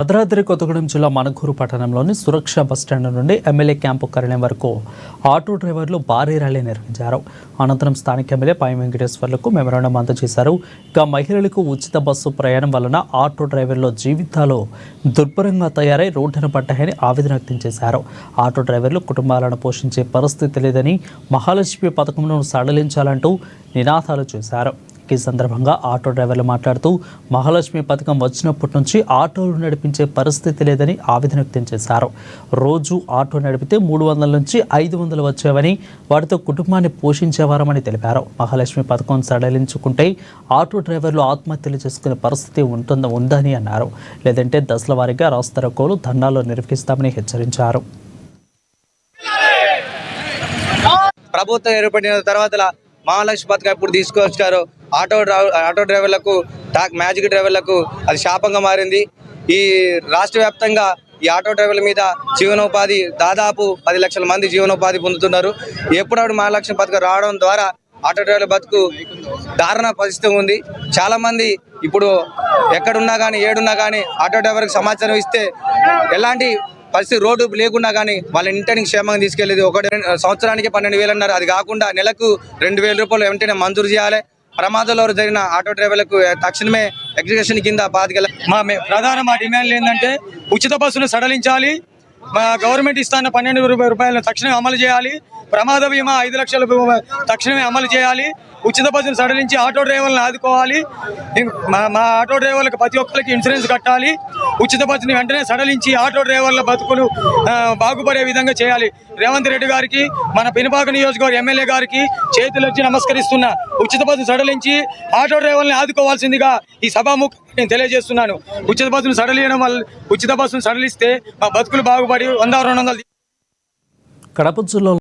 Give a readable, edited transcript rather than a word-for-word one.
భద్రాద్రి కొత్తగూడెం జిల్లా మణుగూరు పట్టణంలోని సురక్ష బస్టాండ్ నుండి ఎమ్మెల్యే క్యాంపు కార్యాలయం వరకు ఆటో డ్రైవర్లు భారీ ర్యాలీ నిర్వహించారు. అనంతరం స్థానిక ఎమ్మెల్యే పై వెంకటేశ్వర్లకు మెమరాండం అందజేశారు. ఇక మహిళలకు ఉచిత బస్సు ప్రయాణం వలన ఆటో డ్రైవర్ల జీవితాలు దుర్భరంగా తయారై రోడ్డున పడ్డాయని ఆవేదన వ్యక్తం చేశారు. ఆటో డ్రైవర్లు కుటుంబాలను పోషించే పరిస్థితి లేదని, మహాలక్ష్మి పథకంను సడలించాలంటూ నినాదాలు చేశారు. ఈ సందర్భంగా ఆటో డ్రైవర్లు మాట్లాడుతూ మహాలక్ష్మి పథకం వచ్చినప్పటి నుంచి ఆటోలు నడిపించే పరిస్థితి లేదని ఆవేదన వ్యక్తం చేశారు. రోజు ఆటో నడిపితే 300 నుంచి 500 వచ్చేవని, వాటితో కుటుంబాన్ని పోషించేవారమని తెలిపారు. మహాలక్ష్మి పథకం సడలించుకుంటే ఆటో డ్రైవర్లు ఆత్మహత్యలు చేసుకునే పరిస్థితి ఉందని అన్నారు. లేదంటే దశల వారీగా రాస్తారోకోలు, ధర్నాలు నిర్వహిస్తామని హెచ్చరించారు. ప్రభుత్వం ఏర్పడిన తర్వాత మహాలక్ష్మి పథకం ఇప్పుడు తీసుకొచ్చారు. ఆటో డ్రైవర్లకు, మ్యాజిక్ డ్రైవర్లకు అది శాపంగా మారింది. ఈ రాష్ట్ర వ్యాప్తంగా ఈ ఆటో డ్రైవర్ల మీద జీవనోపాధి దాదాపు 10 లక్షల మంది జీవనోపాధి పొందుతున్నారు. ఎప్పుడప్పుడు మహాలక్ష్మి పథకం రావడం ద్వారా ఆటో డ్రైవర్ల బతుకు దారుణ పరిస్థితి ఉంది. చాలామంది ఇప్పుడు ఎక్కడున్నా కానీ, ఏడున్నా కానీ ఆటో డ్రైవర్కి సమాచారం ఇస్తే ఎలాంటి పరిస్థితి రోడ్డు లేకున్నా కానీ వాళ్ళ ఇంటికి క్షేమంగా తీసుకెళ్ళేది. సంవత్సరానికి 12,000 అన్నారు. అది కాకుండా నెలకు 2,000 రూపాయలు వెంటనే మంజూరు చేయాలి. ప్రమాదంలో జరిగిన ఆటో డ్రైవర్లకు తక్షణమే ఎగ్జిక్యూషన్ కింద ప్రధాన మా డిమాండ్లు ఏంటంటే ఉచిత బస్సును సడలించాలి. మా గవర్నమెంట్ ఇస్తున్న 12 రూపాయలను తక్షణమే అమలు చేయాలి. ప్రమాద బీమా 5 లక్షల తక్షణమే అమలు చేయాలి. ఉచిత బస్సును సడలించి ఆటో డ్రైవర్లను ఆదుకోవాలి. మా ఆటో డ్రైవర్లకు ప్రతి ఒక్కరికి ఇన్సూరెన్స్ కట్టాలి. ఉచిత బస్సుని వెంటనే సడలించి ఆటో డ్రైవర్ల బతుకులు బాగుపడే విధంగా చేయాలి. రేవంత్ రెడ్డి గారికి, మన పెనుపాక నియోజకవర్గ ఎమ్మెల్యే గారికి చేతులెత్తి నమస్కరిస్తున్నా. ఉచిత బస్సును సడలించి ఆటో డ్రైవర్లను ఆదుకోవాల్సిందిగా ఈ సభాముఖంగా నేను తెలియజేస్తున్నాను. ఉచిత బస్సును సడలియడం వల్ల, ఉచిత బస్సును సడలిస్తే మా బతుకులు బాగుపడి 100-200 కడప జిల్లా